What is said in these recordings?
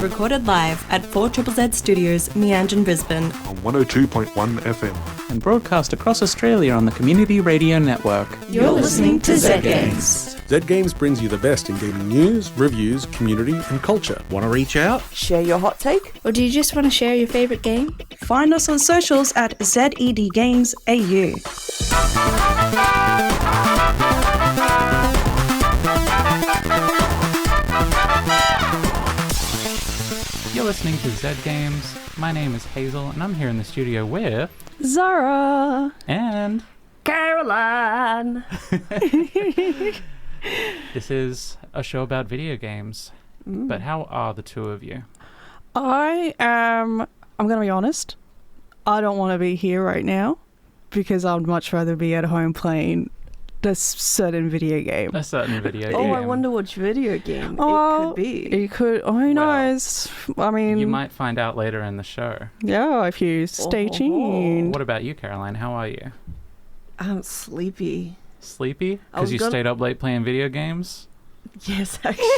recorded live at 4ZZZ Studios, Meanjin, Brisbane. On 102.1 FM. And broadcast across Australia on the Community Radio Network. You're listening to Zed Games. Zed Games brings you the best in gaming news, reviews, community and culture. Want to reach out? Share your hot take? Or do you just want to share your favourite game? Find us on socials at Zed Games AU. You're listening to Zed Games. My name is Hazel, and I'm here in the studio with Zahra and Caroline. This is a show about video games. But how are the two of you? I'm going to be honest, I don't want to be here right now because I'd much rather be at home playing this certain video game. A certain video game. Oh, I wonder which video game it could be. It could, who knows? I mean... You might find out later in the show. Yeah, if you stay tuned. What about you, Caroline? How are you? I'm sleepy. Sleepy? Because you stayed up late playing video games? Yes, actually.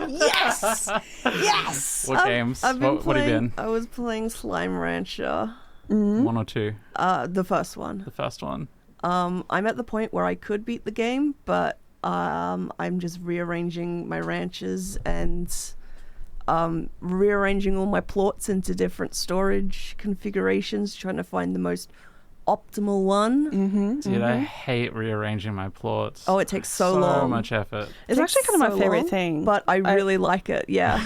Yes! Yes! What games? What have you been? I was playing Slime Rancher. One or two? The first one. The first one. I'm at the point where I could beat the game, but I'm just rearranging my ranches and rearranging all my plorts into different storage configurations, trying to find the most optimal one. Dude, I hate rearranging my plorts. Oh, it takes so long. So much effort. It's actually kind of my favorite thing. But I really like it, yeah.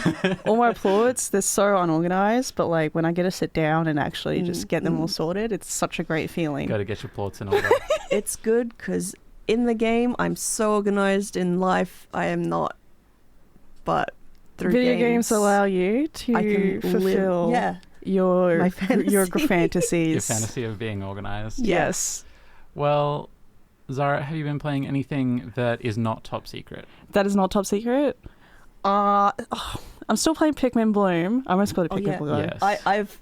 All my plorts, they're so unorganized, but like when I get to sit down and actually just get them all sorted, it's such a great feeling. Got to get your plorts in order. It's good because in the game, I'm so organized. In life, I am not. But through video games allow you to fulfill your fantasies. Your fantasy of being organized. Yes. Well, Zahra, have you been playing anything that is not top secret? That is not top secret? I'm still playing Pikmin Bloom. I almost called it Pikmin Bloom. Yes. I've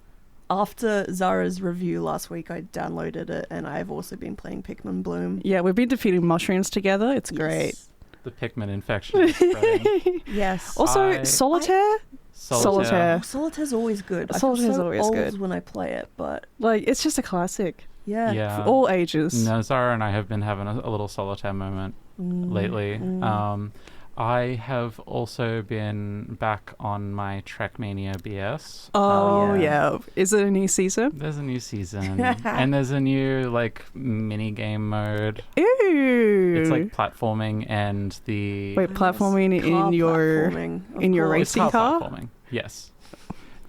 after Zara's review last week, I downloaded it, and I've also been playing Pikmin Bloom. Yeah, we've been defeating mushrooms together. It's great. The Pikmin infection is spreading. Yes. Also, Solitaire. Solitaire. Solitaire's always good. Solitaire's always old good when I play it, but like it's just a classic. Yeah. For all ages. No, Zahra and I have been having a little Solitaire moment lately. I have also been back on my Trackmania BS. Oh yeah. Is it a new season? There's a new season. And there's a new mini game mode. Ew. It's like platforming and the platforming in your racing car? Platforming. Yes.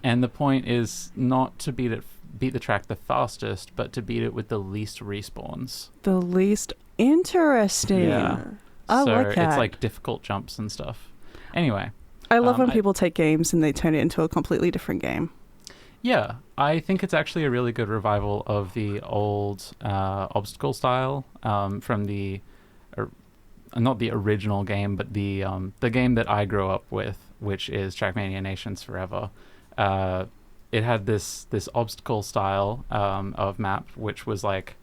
And the point is not to beat the track the fastest, but to beat it with the least respawns. The least interesting. Yeah. I like that. It's like difficult jumps and stuff. Anyway. I love when people take games and they turn it into a completely different game. Yeah. I think it's actually a really good revival of the old obstacle style from the... not the original game, but the game that I grew up with, which is Trackmania Nations Forever. It had this obstacle style of map, which was like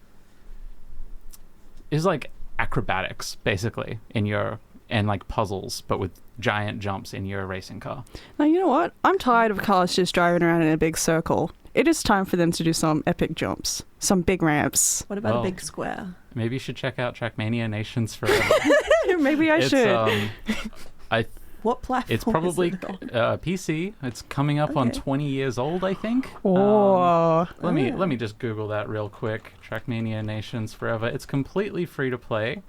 acrobatics basically and like puzzles, but with giant jumps in your racing car. Now you know what? I'm tired of cars just driving around in a big circle. It is time for them to do some epic jumps, some big ramps. What about a big square? Maybe you should check out Trackmania Nations Forever. Maybe I should. What platform? It's probably PC. It's coming up on 20 years old, I think. Oh. Let me just Google that real quick. Trackmania Nations Forever. It's completely free to play.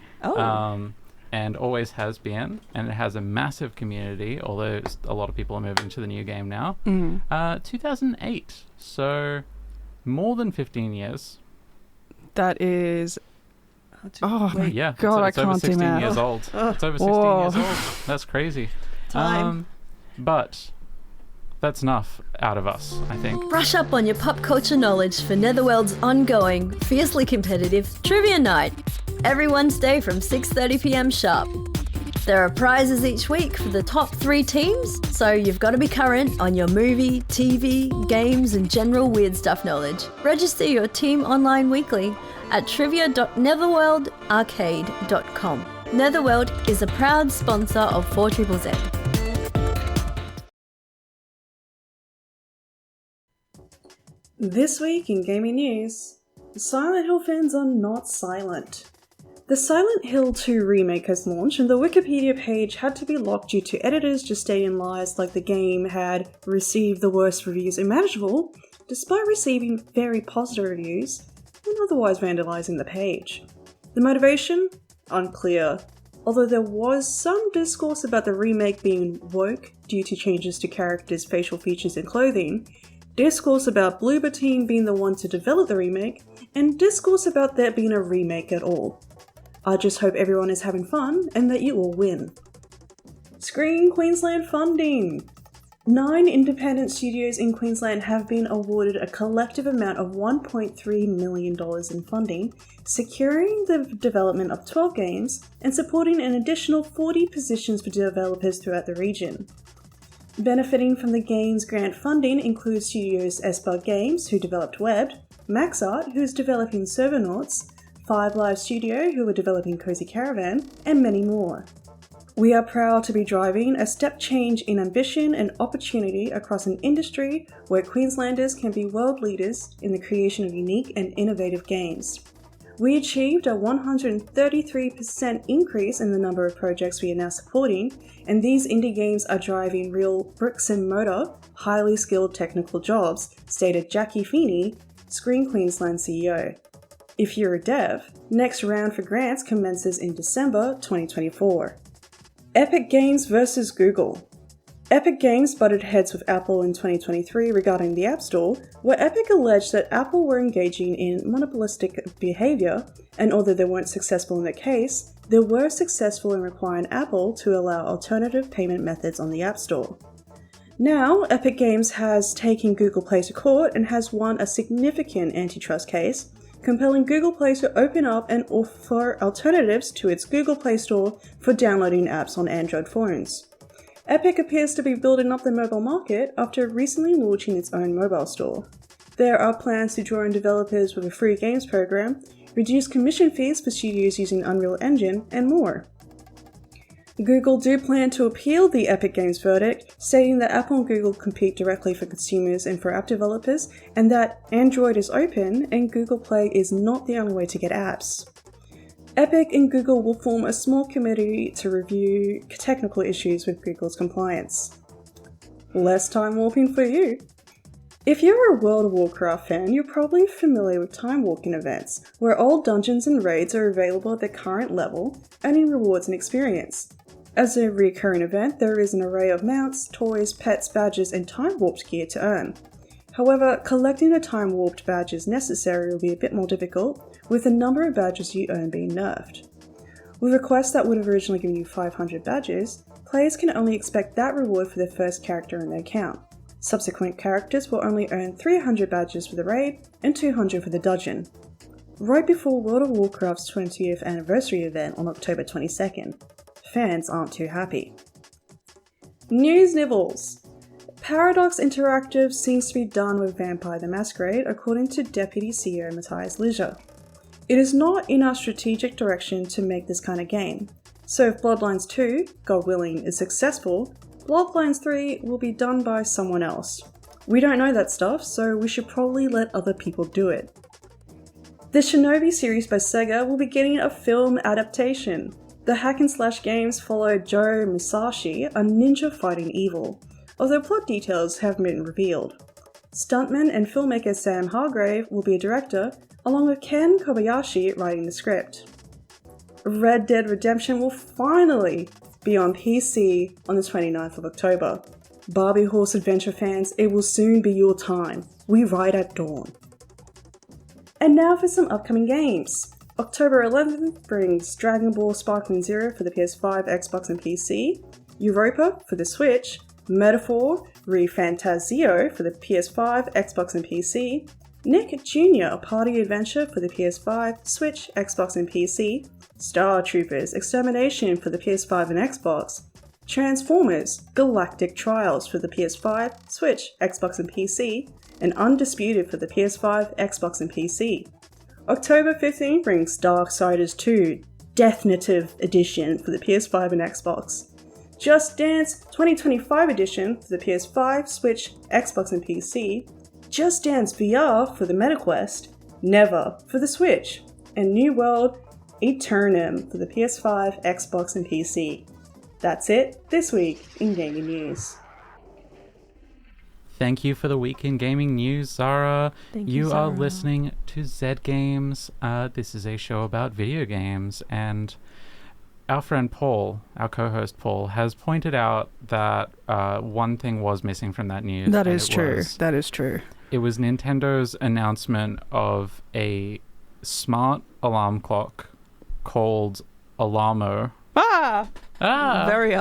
And always has been, and it has a massive community, although a lot of people are moving to the new game now. 2008, so more than 15 years. That is... my God, it's I over can't 16 do math. years old. It's over 16 years old. That's crazy. Time. But that's enough out of us, I think. Brush up on your pop culture knowledge for Netherworld's ongoing, fiercely competitive Trivia Night, every Wednesday from 6:30pm sharp. There are prizes each week for the top 3 teams, so you've got to be current on your movie, TV, games and general weird stuff knowledge. Register your team online weekly at trivia.netherworldarcade.com. Netherworld is a proud sponsor of 4ZZZ. This week in gaming news, Silent Hill fans are not silent. The Silent Hill 2 remake has launched and the Wikipedia page had to be locked due to editors just stating lies like the game had received the worst reviews imaginable, despite receiving very positive reviews and otherwise vandalizing the page. The motivation? Unclear. Although there was some discourse about the remake being woke due to changes to characters' facial features and clothing, discourse about Bloober Team being the one to develop the remake, and discourse about there being a remake at all. I just hope everyone is having fun and that you all win. Screen Queensland funding! 9 independent studios in Queensland have been awarded a collective amount of $1.3 million in funding, securing the development of 12 games and supporting an additional 40 positions for developers throughout the region. Benefiting from the game's grant funding include studios Esbug Games, who developed Webbed, Maxart, who is developing Servernauts, 5 Live Studio, who are developing Cozy Caravan, and many more. We are proud to be driving a step change in ambition and opportunity across an industry where Queenslanders can be world leaders in the creation of unique and innovative games. We achieved a 133% increase in the number of projects we are now supporting, and these indie games are driving real bricks and mortar, highly skilled technical jobs, stated Jackie Feeney, Screen Queensland CEO. If you're a dev, next round for grants commences in December 2024. Epic Games vs Google. Epic Games butted heads with Apple in 2023 regarding the App Store, where Epic alleged that Apple were engaging in monopolistic behavior, and although they weren't successful in their case, they were successful in requiring Apple to allow alternative payment methods on the App Store. Now, Epic Games has taken Google Play to court and has won a significant antitrust case, compelling Google Play to open up and offer alternatives to its Google Play Store for downloading apps on Android phones. Epic appears to be building up the mobile market after recently launching its own mobile store. There are plans to draw in developers with a free games program, reduce commission fees for studios using Unreal Engine, and more. Google do plan to appeal the Epic Games verdict, stating that Apple and Google compete directly for consumers and for app developers, and that Android is open and Google Play is not the only way to get apps. Epic and Google will form a small committee to review technical issues with Google's compliance. Less time warping for you. If you're a World of Warcraft fan, you're probably familiar with time walking events, where all dungeons and raids are available at their current level, earning rewards and experience. As a recurring event, there is an array of mounts, toys, pets, badges, and time warped gear to earn. However, collecting the time warped badges necessary will be a bit more difficult, with the number of badges you earn being nerfed. With a quest that would have originally given you 500 badges, players can only expect that reward for their first character in their account. Subsequent characters will only earn 300 badges for the raid and 200 for the dungeon. Right before World of Warcraft's 20th anniversary event on October 22nd, fans aren't too happy. News nibbles! Paradox Interactive seems to be done with Vampire the Masquerade, according to Deputy CEO Matthias Leisure. It is not in our strategic direction to make this kind of game, so if Bloodlines 2, God willing, is successful, Bloodlines 3 will be done by someone else. We don't know that stuff, so we should probably let other people do it. The Shinobi series by Sega will be getting a film adaptation. The hack and slash games follow Joe Musashi, a ninja fighting evil, although plot details haven't been revealed. Stuntman and filmmaker Sam Hargrave will be a director, along with Ken Kobayashi writing the script. Red Dead Redemption will finally be on PC on the 29th of October. Barbie Horse Adventure fans, it will soon be your time. We ride at dawn. And now for some upcoming games. October 11th brings Dragon Ball Sparkling Zero for the PS5, Xbox and PC, Europa for the Switch, Metaphor ReFantazio for the PS5, Xbox and PC, Nick Jr. A Party Adventure for the PS5, Switch, Xbox and PC, Star Troopers Extermination for the PS5 and Xbox, Transformers Galactic Trials for the PS5, Switch, Xbox and PC, and Undisputed for the PS5, Xbox and PC. October 15 brings Darksiders 2 Definitive Edition for the PS5 and Xbox, Just Dance 2025 Edition for the PS5, Switch, Xbox and PC, Just Dance VR for the MetaQuest, Never for the Switch, and New World Eternum for the PS5, Xbox, and PC. That's it this week in gaming news. Thank you for the week in gaming news, Zahra. Thank you, are Zahra. listening to Zed Games. This is a show about video games, and our friend Paul, our co-host Paul, has pointed out that one thing was missing from that news. That is true. That is true. It was Nintendo's announcement of a smart alarm clock called Alarmo. Very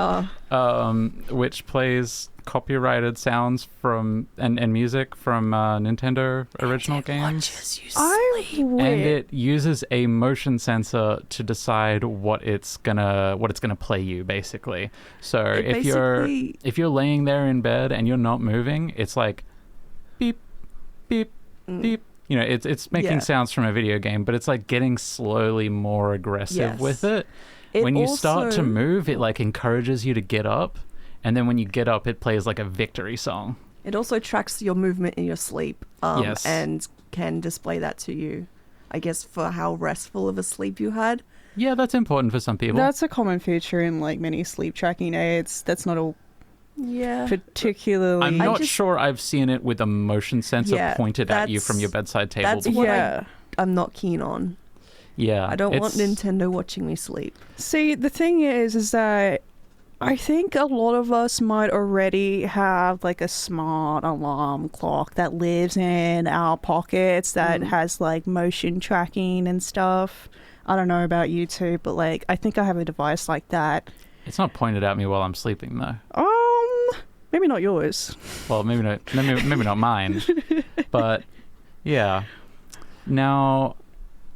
which plays copyrighted sounds from and music from Nintendo original games. And it uses a motion sensor to decide what it's gonna play you, basically. So if you're laying there in bed and you're not moving, it's like beep beep beep. You know, it's making sounds from a video game, but it's like getting slowly more aggressive with it. When you start to move, it like encourages you to get up, and then when you get up, it plays like a victory song. It also tracks your movement in your sleep, and can display that to you, I guess, for how restful of a sleep you had. Yeah, that's important for some people. That's a common feature in like many sleep tracking aids. That's not all particularly... I'm not sure I've seen it with a motion sensor pointed at you from your bedside table. That's what I'm not keen on. Yeah. I don't want Nintendo watching me sleep. See, the thing is that I think a lot of us might already have like a smart alarm clock that lives in our pockets that has like motion tracking and stuff. I don't know about you two, but like I think I have a device like that. It's not pointed at me while I'm sleeping though. Maybe not yours. Well, maybe not mine. But yeah. Now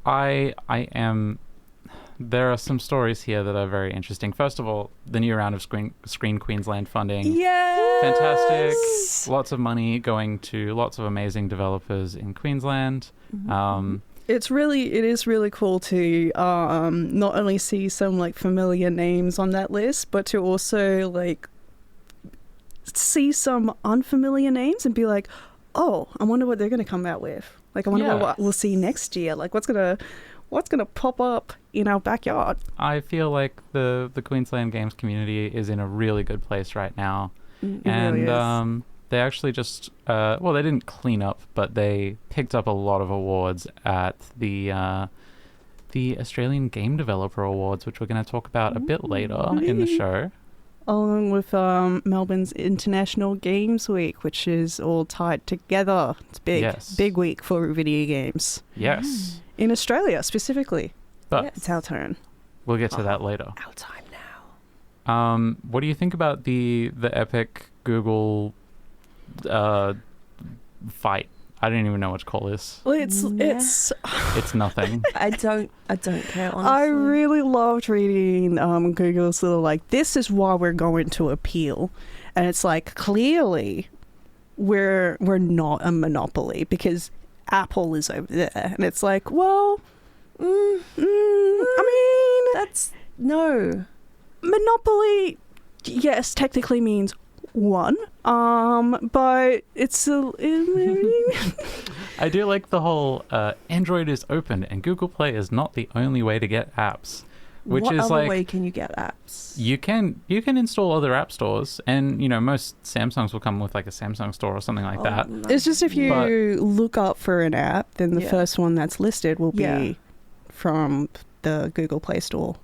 I am... There are some stories here that are very interesting. First of all, the new round of Screen Queensland funding. Yes! Fantastic. Lots of money going to lots of amazing developers in Queensland. It is really cool to not only see some like familiar names on that list, but to also like see some unfamiliar names and be like, oh, I wonder what they're going to come out with. Like, I wonder what we'll see next year. Like, what's gonna pop up in our backyard? I feel like the Queensland games community is in a really good place right now. It really is. They actually just they didn't clean up, but they picked up a lot of awards at the Australian Game Developer Awards, which we're going to talk about a bit later in the show. Along with Melbourne's International Games Week, which is all tied together. It's big. Yes. Big week for video games. Yes. In Australia, specifically. But it's our turn. We'll get to that later. Our time now. What do you think about the epic Google fight? I don't even know what to call this. Well, it's nothing. I don't care, honestly. I really loved reading Google's little like, this is why we're going to appeal. And it's like, clearly we're not a monopoly because Apple is over there. And it's like, well, I mean... That's... No. Monopoly, yes, technically means one, but it's I do like the whole Android is open and Google Play is not the only way to get apps, which what is other like way can you get apps? you can install other app stores, and you know most Samsungs will come with like a Samsung store or something like that. No. It's just if you look up for an app, then the first one that's listed will be from the Google Play Store.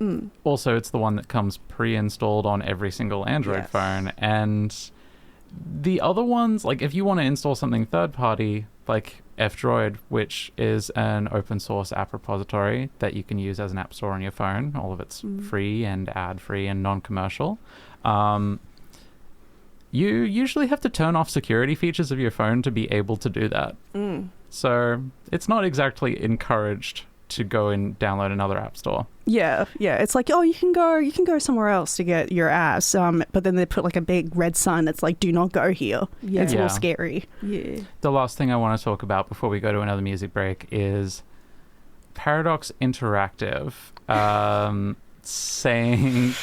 Also, it's the one that comes pre-installed on every single Android phone, and the other ones, like if you want to install something third-party like F-Droid, which is an open source app repository that you can use as an app store on your phone, all of it's free and ad-free and non-commercial, you usually have to turn off security features of your phone to be able to do that. So it's not exactly encouraged to go and download another app store. Yeah. It's like, oh, you can go somewhere else to get your apps. But then they put like a big red sign that's like, do not go here. Yeah. It's a little scary. Yeah. The last thing I want to talk about before we go to another music break is Paradox Interactive saying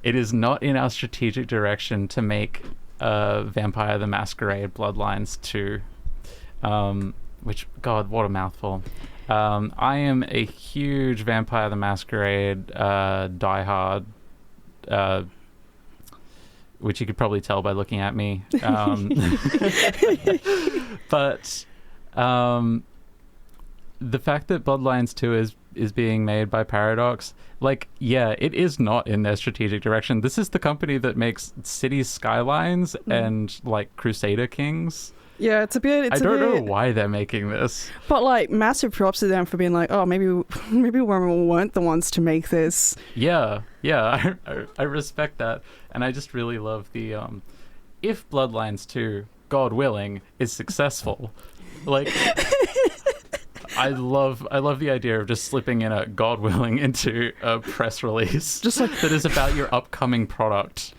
it is not in our strategic direction to make Vampire the Masquerade Bloodlines 2 which, God, what a mouthful. I am a huge Vampire the Masquerade diehard, which you could probably tell by looking at me. But the fact that Bloodlines 2 is being made by Paradox, like, yeah, it is not in their strategic direction. This is the company that makes Cities Skylines and, like, Crusader Kings. Yeah, it's a bit. I don't know why they're making this, but like, massive props to them for being like, oh, maybe we weren't the ones to make this. Yeah, I respect that, and I just really love the if Bloodlines 2, God willing, is successful, like. I love the idea of just slipping in a God willing into a press release, just like that is about your upcoming product.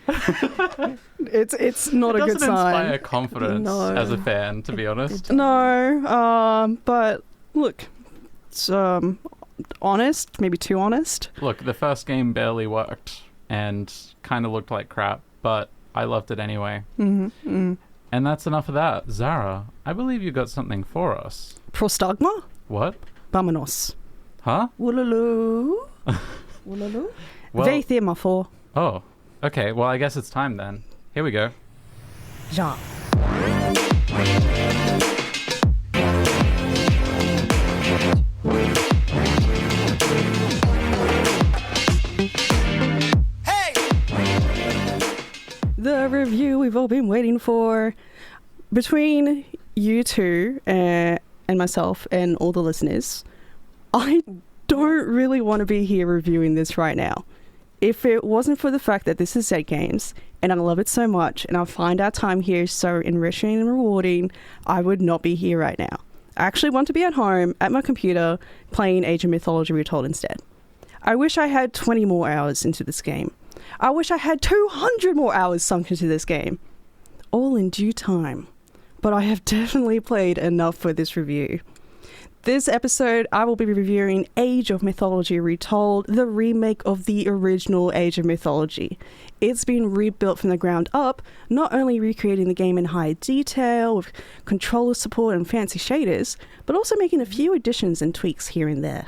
It's not a good sign. It doesn't inspire confidence as a fan, to be honest. No, but look, it's honest, maybe too honest. Look, the first game barely worked and kind of looked like crap, but I loved it anyway. And that's enough of that. Zahra, I believe you got something for us. Prostagma? What? Vámonos. Huh? Woolaloo. Woolaloo. Well, Vej thema for. Oh, okay. Well, I guess it's time then. Here we go. Ja. The review we've all been waiting for. Between you two and myself and all the listeners, I don't really want to be here reviewing this right now. If it wasn't for the fact that this is Zed Games and I love it so much and I find our time here so enriching and rewarding, I would not be here right now. I actually want to be at home at my computer playing Age of Mythology Retold instead. I wish I had 20 more hours into this game. I wish I had 200 more hours sunk into this game. All in due time. But I have definitely played enough for this review. This episode, I will be reviewing Age of Mythology Retold, the remake of the original Age of Mythology. It's been rebuilt from the ground up, not only recreating the game in high detail, with controller support and fancy shaders, but also making a few additions and tweaks here and there.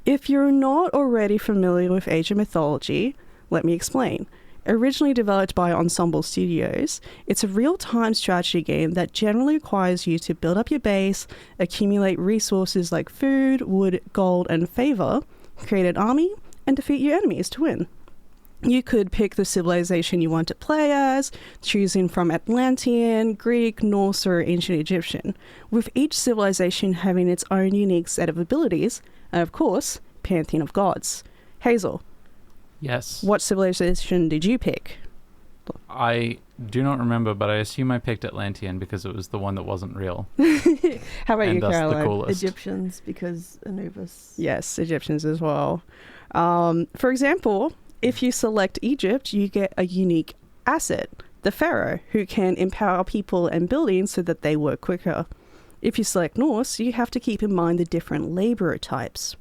If you're not already familiar with Age of Mythology, let me explain. Originally developed by Ensemble Studios, it's a real-time strategy game that generally requires you to build up your base, accumulate resources like food, wood, gold, and favor, create an army, and defeat your enemies to win. You could pick the civilization you want to play as, choosing from Atlantean, Greek, Norse, or Ancient Egyptian, with each civilization having its own unique set of abilities, and of course, Pantheon of Gods. Hazel. Yes. What civilization did you pick? I do not remember, but I assume I picked Atlantean because it was the one that wasn't real. How about and you, thus Caroline? the coolest. Egyptians, because Anubis. Yes, Egyptians as well. For example, if you select Egypt, you get a unique asset, the pharaoh, who can empower people and buildings so that they work quicker. If you select Norse, you have to keep in mind the different laborer types.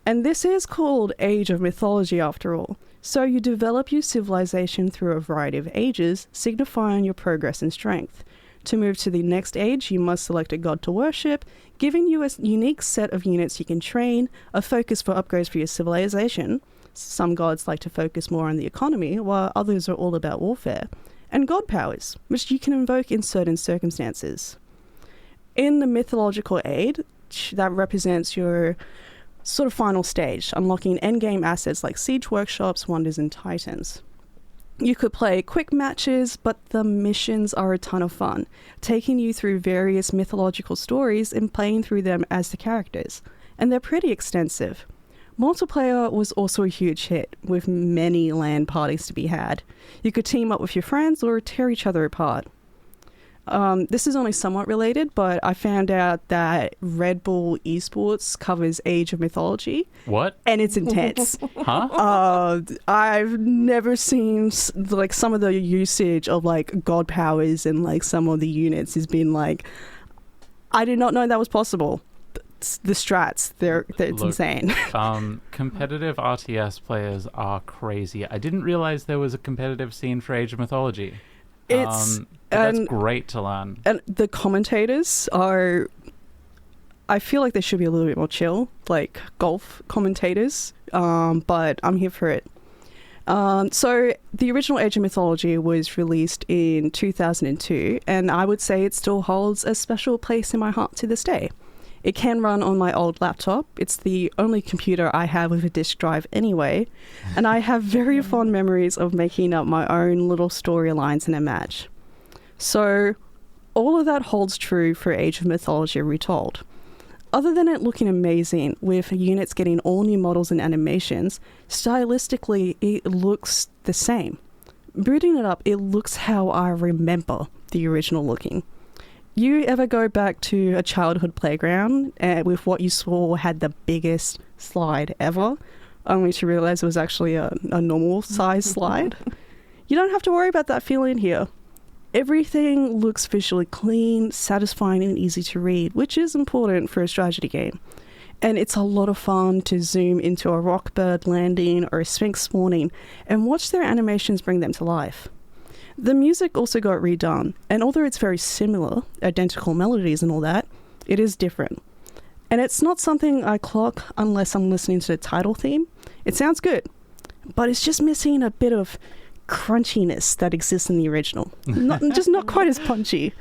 And this is called Age of Mythology after all. So you develop your civilization through a variety of ages, signifying your progress and strength. To move to the next age, you must select a god to worship, giving you a unique set of units you can train, a focus for upgrades for your civilization. Some gods like to focus more on the economy, while others are all about warfare. And god powers, which you can invoke in certain circumstances. In the mythological age, that represents your sort of final stage, unlocking endgame assets like siege workshops, wonders, and titans. You could play quick matches, but the missions are a ton of fun, taking you through various mythological stories and playing through them as the characters. And they're pretty extensive. Multiplayer was also a huge hit, with many LAN parties to be had. You could team up with your friends or tear each other apart. This is only somewhat related, but I found out that Red Bull Esports covers Age of Mythology. What? And it's intense. Huh? I've never seen like some of the usage of like god powers and like some of the units has been like, I did not know that was possible. The strats, it's insane. Competitive RTS players are crazy. I didn't realize there was a competitive scene for Age of Mythology. It's That's great to learn. And the commentators are, I feel like they should be a little bit more chill, like golf commentators, but I'm here for it. So the original Age of Mythology was released in 2002, and I would say it still holds a special place in my heart to this day. It can run on my old laptop. It's the only computer I have with a disk drive anyway, and I have very fond memories of making up my own little storylines in a match. So all of that holds true for Age of Mythology Retold. Other than it looking amazing, with units getting all new models and animations, stylistically it looks the same. Booting it up, it looks how I remember the original looking. You ever go back to a childhood playground with what you saw had the biggest slide ever, only to realise it was actually a normal size slide? You don't have to worry about that feeling here. Everything looks visually clean, satisfying, and easy to read, which is important for a strategy game. And it's a lot of fun to zoom into a rockbird landing or a sphinx spawning and watch their animations bring them to life. The music also got redone, and although it's very similar, identical melodies and all that, it is different. And it's not something I clock unless I'm listening to the title theme. It sounds good, but it's just missing a bit of crunchiness that exists in the original. Not quite as punchy.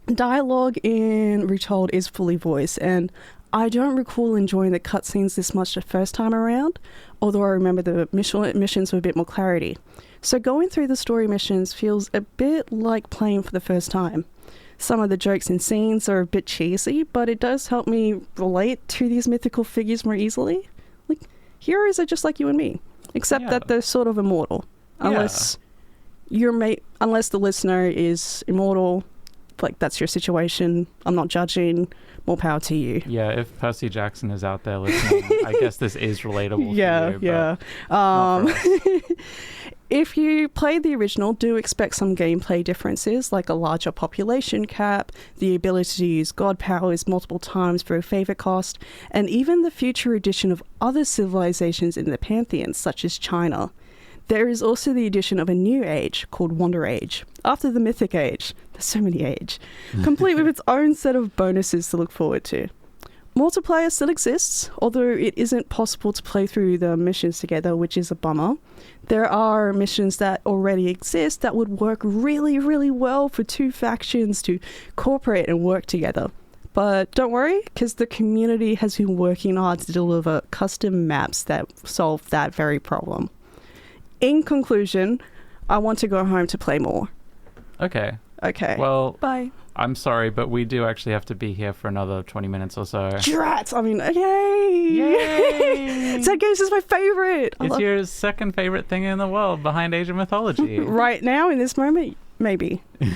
Dialogue in Retold is fully voiced, and I don't recall enjoying the cutscenes this much the first time around, although I remember the missions with a bit more clarity. So going through the story missions feels a bit like playing for the first time. Some of the jokes and scenes are a bit cheesy, but it does help me relate to these mythical figures more easily. Like, heroes are just like you and me, except that they're sort of immortal. Unless unless the listener is immortal, like that's your situation. I'm not judging. More power to you. Yeah, if Percy Jackson is out there listening, I guess this is relatable for you. Yeah. If you played the original, do expect some gameplay differences, like a larger population cap, the ability to use god powers multiple times for a favor cost, and even the future addition of other civilizations in the pantheon, such as China. There is also the addition of a new age called Wonder Age, after the Mythic Age. There's so many age. Complete with its own set of bonuses to look forward to. Multiplayer still exists, although it isn't possible to play through the missions together, which is a bummer. There are missions that already exist that would work really, really well for two factions to cooperate and work together. But don't worry, because the community has been working hard to deliver custom maps that solve that very problem. In conclusion, I want to go home to play more. Okay. Well, Bye. I'm sorry, but we do actually have to be here for another 20 minutes or so. Drats! I mean, yay! Zed Games is my favourite! It's your second favourite thing in the world behind Age of Mythology. Right now, in this moment, maybe. But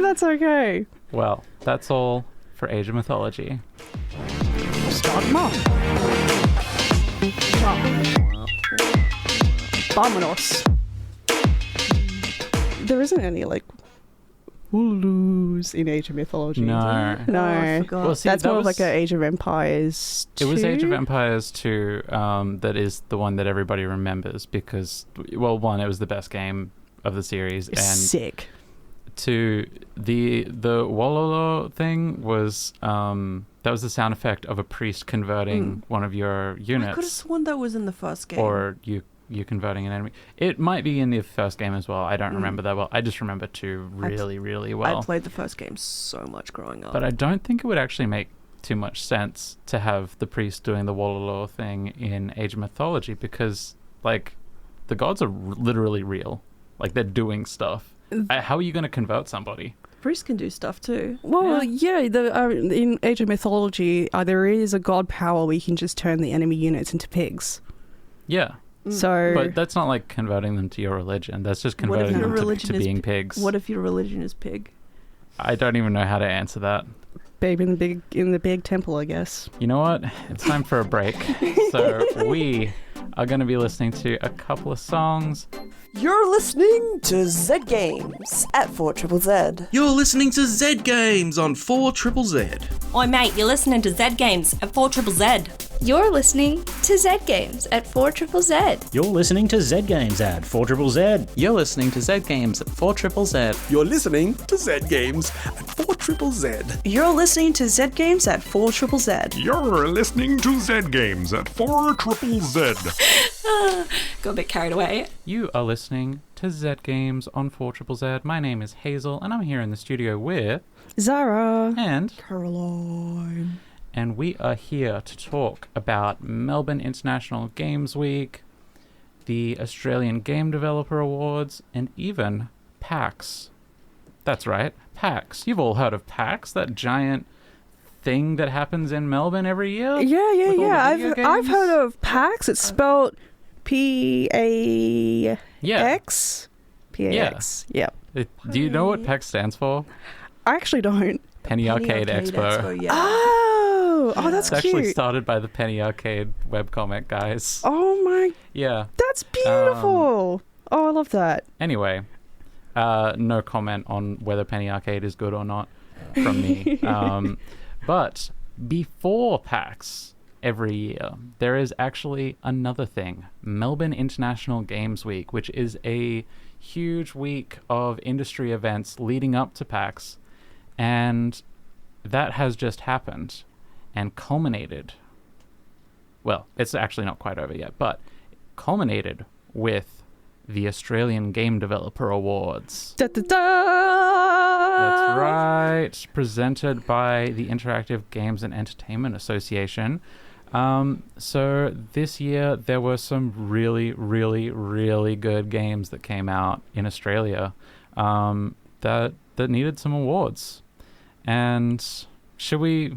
that's okay. Well, that's all for Age of Mythology. Start them off. Vámonos. There isn't any, like, Wooloos in Age of Mythology. No. I forgot. Well, see, That's more of was- like an Age of Empires 2. It was Age of Empires 2 that is the one that everybody remembers because, well, one, it was the best game of the series. It's and sick. two, the Wololo thing was, that was the sound effect of a priest converting one of your units. I could have sworn that was in the first game. Or you converting an enemy. It might be in the first game as well. I don't remember that well. I just remember 2 really well. I played the first game so much growing up. But I don't think it would actually make too much sense to have the priest doing the Wololo thing in Age of Mythology because, like, the gods are literally real. Like, they're doing stuff. How are you going to convert somebody? Priests can do stuff too. Well, in Age of Mythology, there is a god power where you can just turn the enemy units into pigs. Yeah. So, But that's not like converting them to your religion. That's just converting your them religion to is being pigs. What if your religion is pig? I don't even know how to answer that. babe in the big temple, I guess. You know what? It's time for a break. So we are going to be listening to a couple of songs. You're listening to Zed Games at 4ZZZ. You're listening to Zed Games on 4ZZZ. Oi mate, you're listening to Zed Games at 4ZZZ. You're listening to Zed Games at 4ZZZ. You're listening to Zed Games at 4ZZZ. You're listening to Zed Games at 4ZZZ. You're listening to Zed Games at 4ZZZ. You're listening to Zed Games at 4ZZZ. You're listening to Zed Games at 4ZZZ. Got a bit carried away. You are listening to Zed Games on 4ZZZ. My name is Hazel, and I'm here in the studio with Zahra. and Caroline. and we are here to talk about Melbourne International Games Week, the Australian Game Developer Awards, and even PAX. That's right, PAX. You've all heard of PAX, that giant thing that happens in Melbourne every year? Yeah. I've heard of PAX. It's spelled PAX. Yeah. PAX. Yep. Do you know what PAX stands for? I actually don't. Penny Arcade Expo. Yeah. Oh, that's It's actually cute. started by the Penny Arcade webcomic guys. Oh my, Yeah. that's beautiful. Oh, I love that. Anyway, no comment on whether Penny Arcade is good or not from me. But before PAX every year, there is actually another thing, Melbourne International Games Week, which is a huge week of industry events leading up to PAX. And that has just happened and culminated. Well, it's actually not quite over yet, but culminated with the Australian Game Developer Awards. Da, da, da. That's right. Presented by the Interactive Games and Entertainment Association. So this year there were some really, really, really good games that came out in Australia that needed some awards. And should we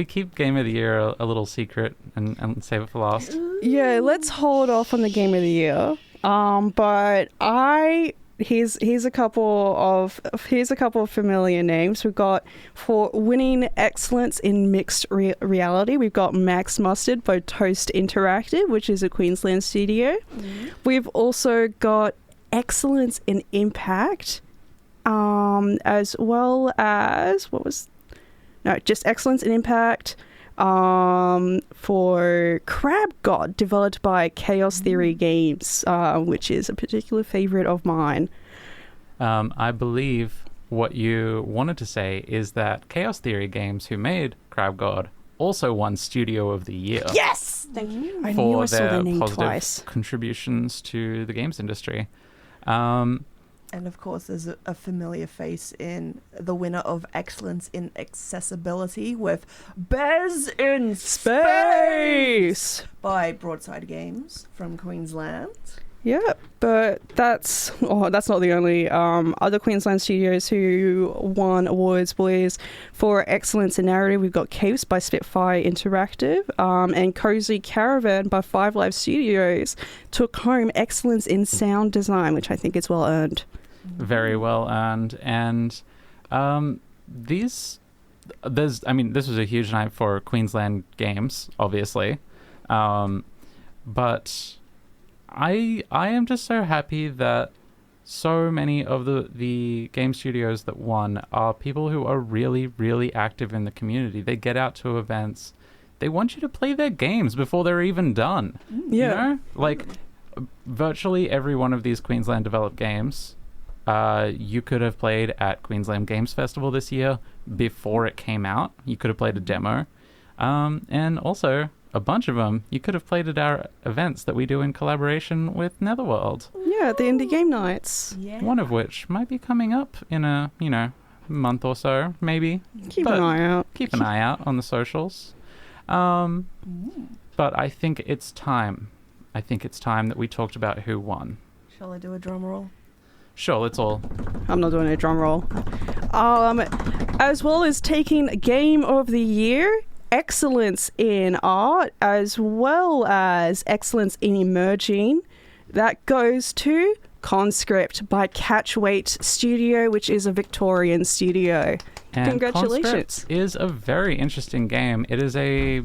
keep Game of the Year a little secret and save it for last? Yeah, let's hold off on the Game of the Year. But here's a couple of familiar names. We've got, for winning excellence in mixed reality, we've got Max Mustard by Toast Interactive, which is a Queensland studio. Mm-hmm. We've also got excellence in impact, as well as just excellence in impact. For Crab God, developed by Chaos Theory Games, which is a particular favorite of mine. I believe what you wanted to say is that Chaos Theory Games, who made Crab God, also won Studio of the Year. Yes! Thank you. I knew for I saw their their name positive twice. contributions to the games industry. And of course, there's a familiar face in the winner of Excellence in Accessibility with Bez in Space by Broadside Games from Queensland. Yeah, but that's not the only other Queensland studios who won awards, boys. For excellence in narrative, we've got Capes by Spitfire Interactive, and Cozy Caravan by Five Live Studios took home excellence in sound design, which I think is well earned. Very well earned. And this was a huge night for Queensland games, obviously. But I am just so happy that so many of the game studios that won are people who are really, really active in the community. They get out to events. They want you to play their games before they're even done. Yeah. You know? Like, virtually every one of these Queensland developed games you could have played at Queensland Games Festival this year before it came out. You could have played a demo. And also, a bunch of them you could have played at our events that we do in collaboration with Netherworld. Yeah, the Indie Game Nights. Yeah. One of which might be coming up in a, month or so, maybe. Keep an eye out. Keep an eye out on the socials. But I think it's time. That we talked about who won. Shall I do a drum roll? Sure, let's all. I'm not doing a drum roll. As well as taking Game of the Year, excellence in art, as well as excellence in emerging, that goes to Conscript by Catchweight Studio, which is a Victorian studio. And Congratulations. Conscript is a very interesting game. It is a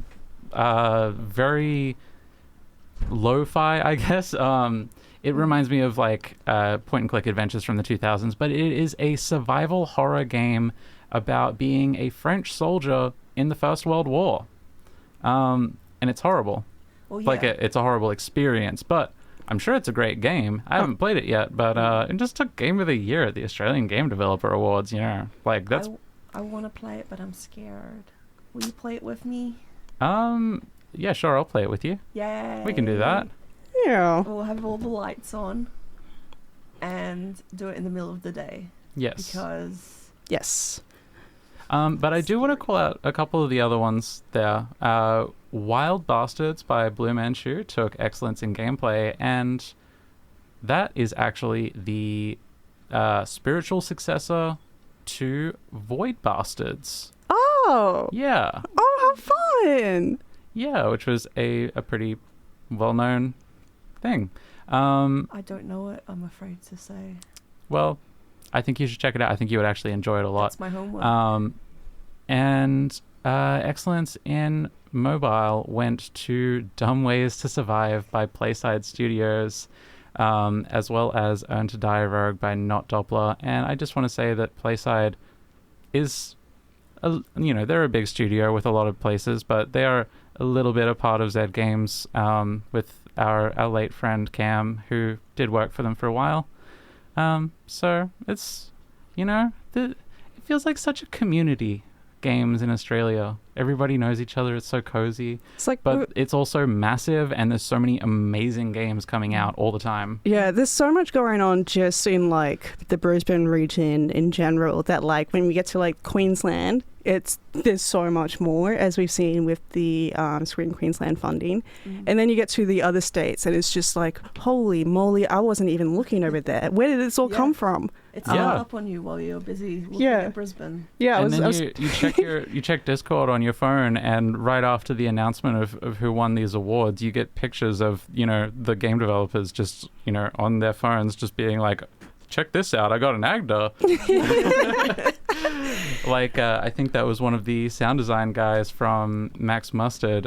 very lo-fi, I guess. It reminds me of point-and-click adventures from the 2000s, but it is a survival horror game about being a French soldier in the First World War. and it's horrible. Well, yeah. Like it's a horrible experience, but I'm sure it's a great game. I haven't played it yet, but it just took Game of the Year at the Australian Game Developer Awards. Like that's. I want to play it, but I'm scared. Will you play it with me? Yeah, sure. I'll play it with you. Yay! We can do that. Yeah. We'll have all the lights on, and do it in the middle of the day. Yes. Because. Yes. But I do want to call out a couple of the other ones there. Wild Bastards by Blue Manchu took excellence in gameplay, and that is actually the spiritual successor to Void Bastards. Oh. Yeah. Oh, how fun! Yeah, which was a pretty well-known thing. I don't know it, I'm afraid to say. Well, I think you should check it out. I think you would actually enjoy it a lot. That's my homework. And excellence in mobile went to Dumb Ways to Survive by Playside Studios, as well as Earn to Die Rogue by Not Doppler. And I just want to say that Playside is, they're a big studio with a lot of places, but they are a little bit a part of Zed Games with our late friend Cam, who did work for them for a while. So it's, it feels like such a community, games in Australia. Everybody knows each other. It's so cozy. It's like, but it's also massive, and there's so many amazing games coming out all the time. Yeah, there's so much going on just in like the Brisbane region in general that like when we get to like Queensland, there's so much more, as we've seen with the Screen Queensland funding. And then you get to the other states and it's just like, holy moly, I wasn't even looking over there. Where did this all come from? It's all up on you while you're busy looking at Brisbane. Yeah, you check Discord on your phone, and right after the announcement of who won these awards, you get pictures of the game developers just on their phones just being like, check this out, I got an Agda. Like I think that was one of the sound design guys from Max Mustard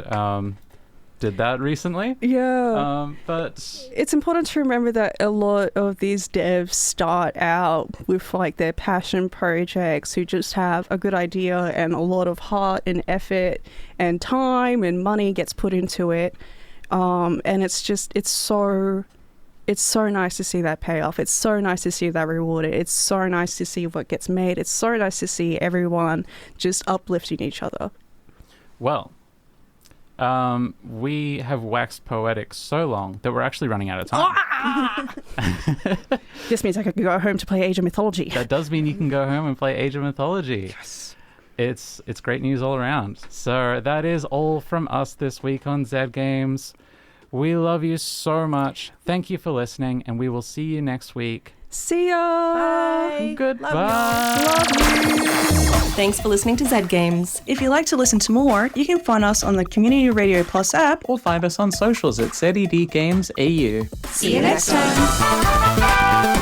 did that recently. Yeah. But it's important to remember that a lot of these devs start out with like their passion projects, who just have a good idea and a lot of heart and effort and time and money gets put into it. And it's so nice to see that payoff. It's so nice to see that rewarded. It's so nice to see what gets made. It's so nice to see everyone just uplifting each other. Well, we have waxed poetic so long that we're actually running out of time. This means I could go home to play Age of Mythology. That does mean you can go home and play Age of Mythology. Yes. It's great news all around. So that is all from us this week on Zed Games. We love you so much. Thank you for listening, and we will see you next week. See ya! Bye! Goodbye! Love you! Thanks for listening to Zed Games. If you'd like to listen to more, you can find us on the Community Radio Plus app, or find us on socials at ZED Games AU. See you next time!